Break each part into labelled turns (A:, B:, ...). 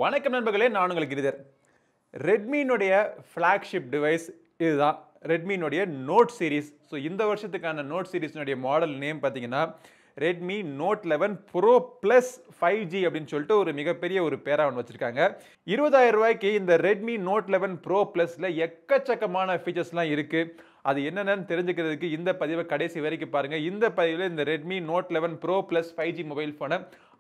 A: வணக்கம் நண்பர்களே, நான் உங்களுக்கு கிரிதர். ரெட்மினுடைய ஃப்ளாக்ஷிப் டிவைஸ் இதுதான், ரெட்மினுடைய நோட் சீரிஸ். ஸோ இந்த வருஷத்துக்கான நோட் சீரிஸ்னுடைய மாடல் நேம் பார்த்தீங்கன்னா Redmi note 11 pro plus 5G அப்படின்னு சொல்லிட்டு ஒரு மிகப்பெரிய ஒரு பேரா ஒன்று வச்சுருக்காங்க. 20,000 ரூபாய்க்கு இந்த ரெட்மி நோட் 11 ப்ரோ ப்ளஸில் எக்கச்சக்கமான ஃபீச்சர்ஸ்லாம் இருக்குது. அது என்னென்னு தெரிஞ்சுக்கிறதுக்கு இந்த பதிவை கடைசி வரைக்கும் பாருங்கள். இந்த பதிவில் இந்த Redmi note 11 pro plus 5G mobile ஃபோனை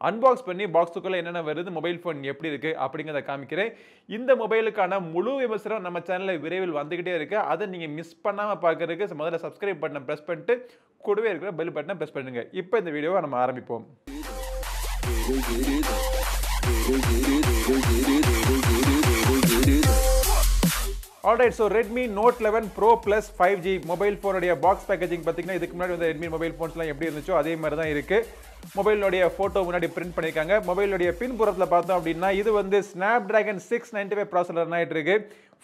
A: அன்பாக்ஸ் பண்ணி பாக்ஸுக்குள்ளே என்னென்ன வருது, மொபைல் ஃபோன் எப்படி இருக்குது அப்படிங்கிறத காமிக்கிறேன். இந்த மொபைலுக்கான முழு விமர்சனம் நம்ம சேனலில் விரைவில் வந்துக்கிட்டே இருக்குது. அதை நீங்கள் மிஸ் பண்ணாமல் பார்க்குறதுக்கு முதல்ல சப்ஸ்கிரைப் பட்டனை ப்ரெஸ் பண்ணிட்டு கூடவே இருக்கிற பெல் பட்டனை ப்ரெஸ் பண்ணுங்க. இப்போ இந்த வீடியோவை நம்ம ஆரம்பிப்போம். Alright, so Redmi note 11 pro plus 5G mobile ஃபோனுடைய பாக்ஸ் பேக்கேஜிங் பார்த்தீங்கன்னா இதுக்கு முன்னாடி வந்து ரெட்மி மொபைல் ஃபோன்ஸ்லாம் எப்படி இருந்துச்சோ அதே மாதிரி தான் இருக்குது. மொபைலுடைய ஃபோட்டோ முன்னாடி பிரிண்ட் பண்ணியிருக்காங்க. மொபைலுடைய பின்புறத்தில் பார்த்தோம் அப்படின்னா இது வந்து ஸ்னாப்டிராகன் 695 ப்ராசஸர் ஆகிட்டு இருக்கு.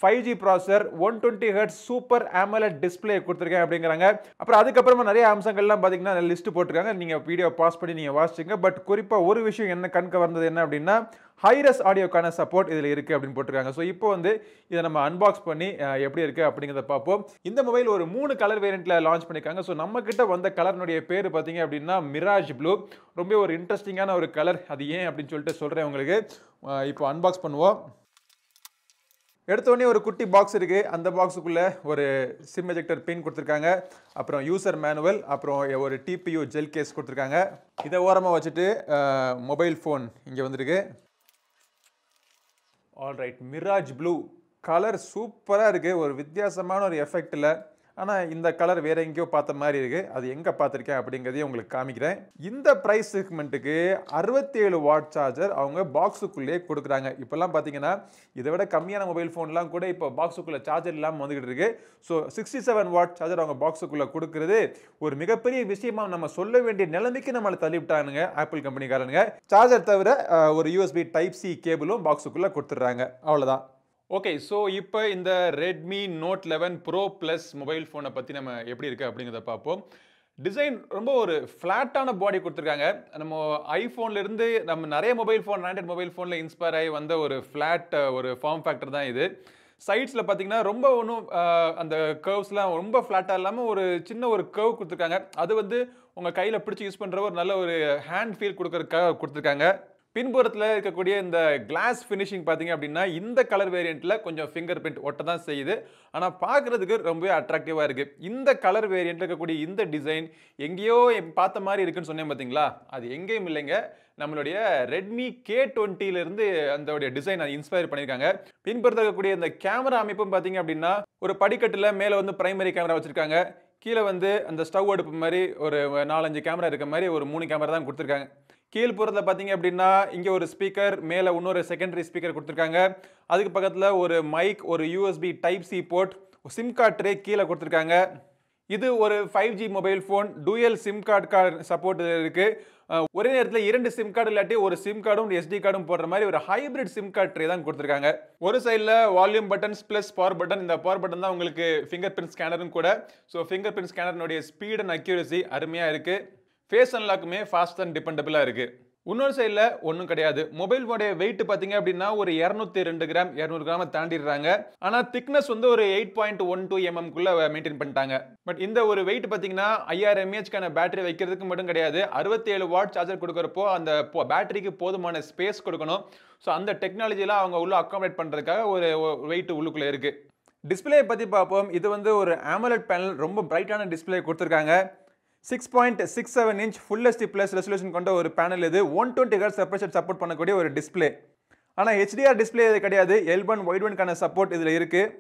A: 5G processor, 120 Hz super AMOLED display கொடுத்துருக்கேன் அப்படிங்கிறாங்க. அப்புறம் அதுக்கப்புறமா நிறைய அம்சங்கள்லாம் பார்த்தீங்கன்னா லிஸ்ட் போட்டிருக்காங்க. நீங்கள் வீடியோ பாஸ் பண்ணி நீங்கள் வாசிச்சுங்க. பட் குறிப்பாக ஒரு விஷயம் என்ன கண்க வந்தது என்ன அப்படின்னா ஹைரஸ் ஆடியோக்கான சப்போர்ட் இதில் இருக்குது அப்படின்னு போட்டிருக்காங்க. ஸோ இப்போ வந்து இதை நம்ம அன்பாக்ஸ் பண்ணி எப்படி இருக்குது அப்படிங்கிறத பார்ப்போம். இந்த மொபைல் ஒரு 3 கலர் வேரியண்ட்டில் லான்ச் பண்ணியிருக்காங்க. ஸோ நம்மக்கிட்ட வந்த கலர்னுடைய பேர் பார்த்தீங்க அப்படின்னா மிராஜ் ப்ளூ. ரொம்ப ஒரு இன்ட்ரெஸ்டிங்கான ஒரு கலர். அது ஏன் அப்படின்னு சொல்லிட்டு சொல்கிறேன் உங்களுக்கு. இப்போ அன்பாக்ஸ் பண்ணுவோம். எடுத்தோடனே ஒரு குட்டி பாக்ஸ் இருக்குது. அந்த பாக்ஸுக்குள்ளே ஒரு சிம் எஜெக்டர் பின் கொடுத்துருக்காங்க. அப்புறம் யூசர் மேனுவல், அப்புறம் ஒரு டிபியூ ஜெல் கேஸ் கொடுத்துருக்காங்க. இதை ஓரமாக வச்சுட்டு மொபைல் ஃபோன் இங்கே வந்துருக்கு. ஆல்ரைட், மிராஜ் ப்ளூ கலர் சூப்பராக இருக்குது. ஒரு வித்தியாசமான ஒரு எஃபெக்டில். ஆனால் இந்த கலர் வேறு எங்கேயோ பார்த்த மாதிரி இருக்குது. அது எங்கே பார்த்துருக்கேன் அப்படிங்கிறதையும் உங்களுக்கு காமிக்கிறேன். இந்த ப்ரைஸ் செக்மெண்ட்டுக்கு 67 வாட் சார்ஜர் அவங்க பாக்ஸுக்குள்ளேயே கொடுக்குறாங்க. இப்போல்லாம் பார்த்தீங்கன்னா இதை விட கம்மியான மொபைல் ஃபோன்லாம் கூட இப்போ பாக்ஸுக்குள்ளே சார்ஜர் இல்லாமல் வந்துக்கிட்டு இருக்கு. ஸோ 67 வாட் சார்ஜர் அவங்க பாக்ஸுக்குள்ளே கொடுக்குறது ஒரு மிகப்பெரிய விஷயமா நம்ம சொல்ல வேண்டிய நிலைமைக்கு நம்மளை தள்ளிவிட்டானுங்க ஆப்பிள் கம்பெனிக்காரனுங்க. சார்ஜர் தவிர ஒரு USB Type-C கேபிளும் பாக்ஸுக்குள்ளே கொடுத்துட்றாங்க. அவ்வளோதான். ஓகே, ஸோ இப்போ இந்த Redmi note 11 pro plus mobile ஃபோனை பற்றி நம்ம எப்படி இருக்குது அப்படிங்கிறத பார்ப்போம். டிசைன் ரொம்ப ஒரு ஃப்ளாட்டான பாடி கொடுத்துருக்காங்க. நம்ம ஐஃபோன்லேருந்து நம்ம நிறைய மொபைல் ஃபோன், ஆண்ட்ராய்ட் மொபைல் ஃபோனில் இன்ஸ்பயர் ஆகி வந்த ஒரு ஃப்ளாட் ஒரு ஃபார்ம் ஃபேக்டர் தான் இது. சைட்ஸில் பார்த்தீங்கன்னா ரொம்ப ஒன்றும் அந்த கர்வ்ஸ்லாம் ரொம்ப ஃப்ளாட்டாக இல்லாமல் ஒரு சின்ன ஒரு கர்வ் கொடுத்துருக்காங்க. அது வந்து உங்கள் கையில் பிடிச்சி யூஸ் பண்ணுற ஒரு நல்ல ஒரு ஹேண்ட் ஃபீல் கொடுக்குறதுக்காக கொடுத்துருக்காங்க. பின்புறத்தில் இருக்கக்கூடிய இந்த கிளாஸ் ஃபினிஷிங் பார்த்தீங்க அப்படின்னா இந்த கலர் வேரியண்ட்டில் கொஞ்சம் ஃபிங்கர் பிரிண்ட் ஒட்ட தான் செய்யுது. ஆனால் பார்க்குறதுக்கு ரொம்பவே அட்ராக்டிவாக இருக்குது. இந்த கலர் வேரியண்ட்டில் இருக்கக்கூடிய இந்த டிசைன் எங்கேயோ பார்த்த மாதிரி இருக்குன்னு சொன்னேன் பார்த்தீங்களா, அது எங்கேயும் இல்லைங்க. நம்மளுடைய ரெட்மி K20லேருந்து அந்த டிசைன் அதை இன்ஸ்பயர் பண்ணியிருக்காங்க. பின்புறத்தில் இருக்கக்கூடிய இந்த கேமரா அமைப்பும் பார்த்தீங்க அப்படின்னா ஒரு படிக்கட்டில் மேலே வந்து பிரைமரி கேமரா வச்சுருக்காங்க. கீழே வந்து அந்த ஸ்டவ் அடுப்பு மாதிரி ஒரு 4-5 கேமரா இருக்க மாதிரி ஒரு 3 கேமரா தான் கொடுத்துருக்காங்க. கீழ்ப்புறத்தில் பார்த்தீங்க அப்படின்னா இங்கே ஒரு ஸ்பீக்கர், மேலே இன்னொரு செகண்டரி ஸ்பீக்கர் கொடுத்துருக்காங்க. அதுக்கு பக்கத்தில் ஒரு மைக், ஒரு USB Type-C port, sim card tray கீழே கொடுத்துருக்காங்க. இது ஒரு 5G mobile phone. Dual sim card support இருக்குது. ஒரே நேரத்தில் 2 சிம் கார்டு இல்லாட்டி ஒரு சிம் கார்டும் SD கார்டும் போடுற மாதிரி ஒரு ஹைப்ரிட் சிம் கார்டு ட்ரே தான் கொடுத்துருக்காங்க. ஒரு சைடில் volume buttons plus power button. இந்த பவர் பட்டன் தான் உங்களுக்கு ஃபிங்கர் பிரிண்ட் ஸ்கேனரும் கூட. ஸோ ஃபிங்கர் பிரிண்ட் ஸ்கேனருடைய ஸ்பீட் அண்ட் அக்யூரசி அருமையாக இருக்குது. ஃபேஸ் அன்லாக்குமே ஃபாஸ்ட் அண்ட் டிபெண்டபிளாக இருக்குது. இன்னொரு சைடில் ஒன்றும் கிடையாது. மொபைல் ஃபோனுடைய வெயிட் பார்த்தீங்க அப்படின்னா ஒரு 202 கிராம், 200 கிராமை தாண்டிடுறாங்க. ஆனால் திக்னஸ் வந்து ஒரு 8.12 mmக்குள்ளே மெயின்டைன் பண்ணிட்டாங்க. பட் இந்த ஒரு வெயிட் பார்த்தீங்கன்னா 5000 mAhக்கான பேட்டரி வைக்கிறதுக்கு மட்டும் கிடையாது. 67 வாட் சார்ஜர் கொடுக்குறப்போ அந்த பேட்டரிக்கு போதுமான ஸ்பேஸ் கொடுக்கணும். ஸோ அந்த டெக்னாலஜிலாம் அவங்க உள்ள அக்காமடேட் பண்ணுறதுக்காக ஒரு வெயிட் உள்ளுக்குள்ளே இருக்குது. டிஸ்பிளே பற்றி பார்ப்போம். இது வந்து ஒரு AMOLED பேனல், ரொம்ப பிரைட்டான டிஸ்பிளே கொடுத்துருக்காங்க. 6.67 inch Full HD Plus resolution கொண்ட ஒரு பேனல் இது. 120 Hz ரெஃப்ரெஷ் ரேட் சப்போர்ட் பண்ணக்கூடிய ஒரு டிஸ்பிளே. ஆனால் HDR டிஸ்பிளே இது கிடையாது. L1 Wide1க்கான சப்போர்ட் இதில் இருக்குது.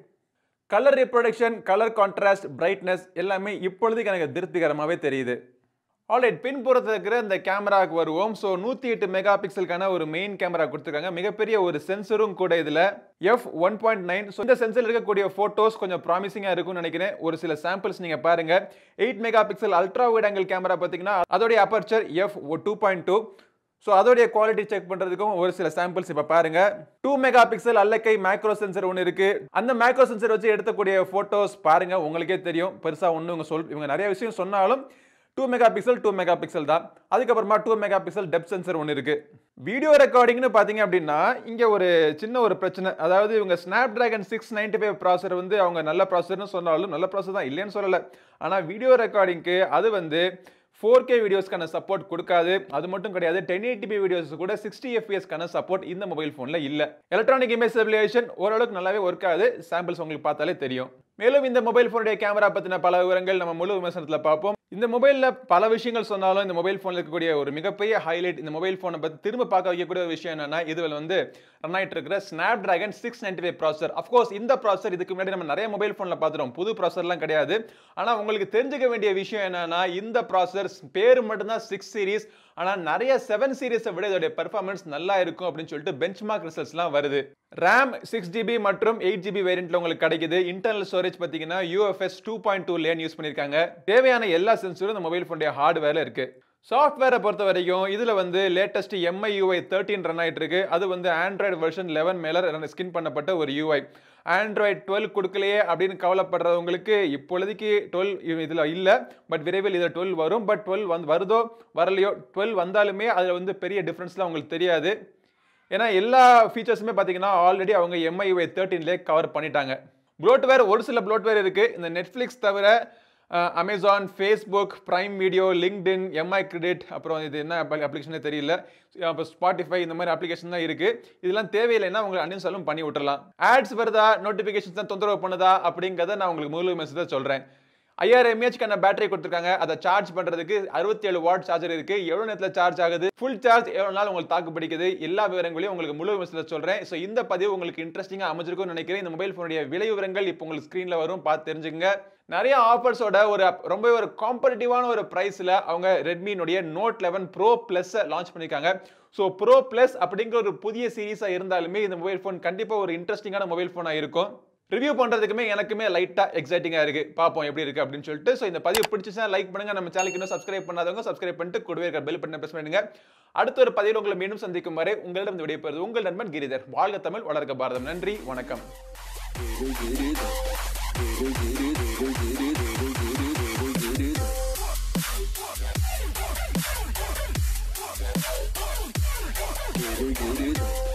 A: Colour reproduction, colour contrast, brightness எல்லாமே இப்பொழுதுக்கு எனக்கு திருப்திகரமாகவே தெரியுது. ஆல்ரைட், பின்புறத்தில் இருக்கிற இந்த கேமராவுக்கு வருவோம். ஸோ 108 மெகா பிக்சலுக்கான ஒரு மெயின் கேமரா கொடுத்துருக்காங்க. மிகப்பெரிய ஒரு சென்சரும் கூட இதில் f1.9. ஸோ இந்த சென்சரில் இருக்கக்கூடிய ஃபோட்டோஸ் கொஞ்சம் ப்ராமிசிங்காக இருக்கும்னு நினைக்கிறேன். ஒரு சில சாம்பிள்ஸ் நீங்கள் பாருங்கள். 8 mega pixel ultra wide angle camera பார்த்தீங்கன்னா அதோடைய அப்பர்ச்சர் f2.2. ஸோ அதோடைய குவாலிட்டி செக் பண்ணுறதுக்கும் ஒரு சில சாம்பிள்ஸ் இப்போ பாருங்க. 2 மெகா பிக்சல் அல்லக்கை மேக்ரோ சென்சர் ஒன்று இருக்குது. அந்த மேக்ரோ சென்சர் வச்சு எடுக்கக்கூடிய ஃபோட்டோஸ் பாருங்கள், உங்களுக்கே தெரியும். பெருசாக ஒன்று இவங்க நிறைய விஷயம் சொன்னாலும் 2 மெகா பிக்சல் தான். அதுக்கப்புறமா 2 மெகா பிக்சல் டெப்த் சென்சர் ஒன்று இருக்கு. வீடியோ ரெக்கார்டிங்னு பார்த்தீங்க அப்படின்னா இங்கே ஒரு சின்ன ஒரு பிரச்சனை. அதாவது இவங்க Snapdragon 695 ப்ராசர் வந்து அவங்க நல்ல ப்ராசர்னு சொன்னாலும் நல்ல ப்ராசர் தான் இல்லைன்னு சொல்லலை. ஆனால் வீடியோ ரெக்கார்டிங்க்கு அது வந்து 4K வீடியோஸ்க்கான சப்போர்ட் கொடுக்காது. அது மட்டும் கிடையாது, 1080p வீடியோஸ் கூட 60 fps சப்போர்ட் இந்த மொபைல் ஃபோனில் இல்லை. எலக்ட்ரானிக் இமேஜ் ஸ்டெபிலைசேஷன் ஓரளவுக்கு நல்லாவே ஒர்க் ஆகுது. சாம்பிள்ஸ் உங்களுக்கு பார்த்தாலே தெரியும். மேலும் இந்த மொபைல் ஃபோனுடைய கேமரா பற்றின பல விவரங்கள் நம்ம முழு விமர்சனத்தில் பார்ப்போம். இந்த மொபைலில் பல விஷயங்கள் சொன்னாலும் இந்த மொபைல் ஃபோனில் இருக்கக்கூடிய ஒரு மிகப்பெரிய ஹைலைட், இந்த மொபைல் ஃபோனை பற்றி திரும்ப பார்க்க வைக்கக்கூடிய ஒரு விஷயம் என்னன்னா, இதில் வந்து ரன் ஆகிட்டு இருக்கிற Snapdragon 695 ப்ராசர். அஃப்கோர்ஸ் இந்த ப்ராசர் இதுக்கு முன்னாடி நம்ம நிறைய மொபைல் ஃபோனில் பார்த்துட்டோம், புது ப்ராசர்லாம் கிடையாது. ஆனால் உங்களுக்கு தெரிஞ்சுக்க வேண்டிய விஷயம் என்னன்னா, இந்த ப்ராசர் பேர் மட்டும்தான் 6 சீரிஸ், ஆனால் நிறைய 7 சீரிஸை விட இதோடைய பெர்ஃபார்மன்ஸ் நல்லா இருக்கும் அப்படின்னு சொல்லிட்டு பெஞ்ச்மார்க் ரிசல்ட்ஸ்லாம் வருது. RAM 6GB மற்றும் 8GB வேரியண்ட்ல உங்களுக்கு கிடைக்குது. இன்டர்னல் ஸ்டோரேஜ் பார்த்தீங்கன்னா UFS 2.2 லேன் யூஸ் பண்ணியிருக்காங்க. தேவையான எல்லா சென்சரும் இந்த மொபைல் ஃபோனுடைய ஹார்ட்வேர்ல இருக்கு. சாஃப்ட்வேரை பொறுத்த வரைக்கும் இதில் வந்து லேட்டஸ்ட் MIUI 13 ரன் ஆகிட்டு இருக்கு. அது வந்து ஆண்ட்ராய்டு வெர்ஷன் 11 மேலே ஸ்கின் பண்ணப்பட்ட ஒரு UI. ஆண்ட்ராய்டு 12 கொடுக்கலையே அப்படின்னு கவலைப்படுறவங்களுக்கு இப்பொழுதைக்கு 12 இதில் இல்லை, பட் விரைவில் இதில் 12 வரும். பட் 12 வருதோ வரலையோ, 12 வந்தாலுமே அதில் வந்து பெரிய டிஃப்ரென்ஸ்லாம் உங்களுக்கு தெரியாது. ஏன்னா எல்லா ஃபீச்சர்ஸுமே பார்த்தீங்கன்னா ஆல்ரெடி அவங்க MIUI 13லே கவர் பண்ணிட்டாங்க. ப்ளோட்வேர் ஒரு சில ப்ளோட்வேர் இருக்குது. இந்த நெட்ஃப்ளிக்ஸ் தவிர Amazon, Facebook, prime video, LinkedIn, MI credit, அப்புறம் இது என்ன அப்ளிகேஷனே தெரியல, அப்போ ஸ்பாட்டிஃபை, இந்த மாதிரி அப்ளிகேஷன் தான் இருக்குது. இதெல்லாம் தேவையில்லைன்னா உங்களுக்கு அன்இன்ஸ்டாலும் பண்ணி விட்டுறலாம். ஆட்ஸ் வருதா, நோட்டிஃபிகேஷன்ஸ் தான் தொந்தரவு பண்ணுதா அப்படிங்கிறத நான் உங்களுக்கு முழு மெசேஜ் சொல்கிறேன். 5000 mAh பேட்டரி கொடுத்துருக்காங்க. அதை சார்ஜ் பண்ணுறதுக்கு 67 வாட் சார்ஜர் இருக்குது. எவ்வளோ நேரத்தில் சார்ஜ் ஆகுது, ஃபுல் சார்ஜ் எவ்வளோ நாள் உங்களுக்கு தாக்கு பிடிக்குது, எல்லா விவரங்களையும் உங்களுக்கு முழு மெசேஜ் சொல்கிறேன். ஸோ இந்த பதிவு உங்களுக்கு இன்ட்ரெஸ்டிங்காக அமைஞ்சிருக்கும்னு நினைக்கிறேன். இந்த மொபைல் ஃபோனுடைய விலை விவரங்கள் இப்போ உங்களுக்கு ஸ்க்ரீனில் வரும், பார்த்து தெரிஞ்சுங்க. நிறைய ஆஃபர்ஸோட ரொம்ப ஒரு காம்படிட்டிவான ஒரு ப்ரைஸில் அவங்க ரெட்மினுடைய Note 11 Pro Plus லான்ச் பண்ணியிருக்காங்க. ஸோ Pro Plus அப்படிங்கிற ஒரு புதிய சீரீஸாக இருந்தாலுமே இந்த மொபைல் ஃபோன் கண்டிப்பாக ஒரு இன்ட்ரெஸ்டிங்கான மொபைல் ஃபோனாக இருக்கும். ரிவ்யூ பண்ணுறதுக்குமே எனக்குமே லைட்டாக எக்ஸைட்டிங்காக இருக்குது. பார்ப்போம் எப்படி இருக்குது அப்படின்னு சொல்லிட்டு. ஸோ இந்த பதிவு பிடிச்சிச்சுன்னா லைக் பண்ணுங்கள். நம்ம சேனலுக்கு இன்னும் சப்ஸ்கிரைப் பண்ணாதவங்க சப்ஸ்கிரைப் பண்ணிட்டு கூடவே இருக்க பெல் பட்டனை பிரஸ் பண்ணுங்க. அடுத்த ஒரு பதிவில் உங்களை மீண்டும் சந்திக்கும் வரை உங்களிடம் விடைபெறுவது உங்கள் நண்பன் கிரிதர். வாழ்க தமிழ், வளர்க பாரதம். நன்றி, வணக்கம். Giri.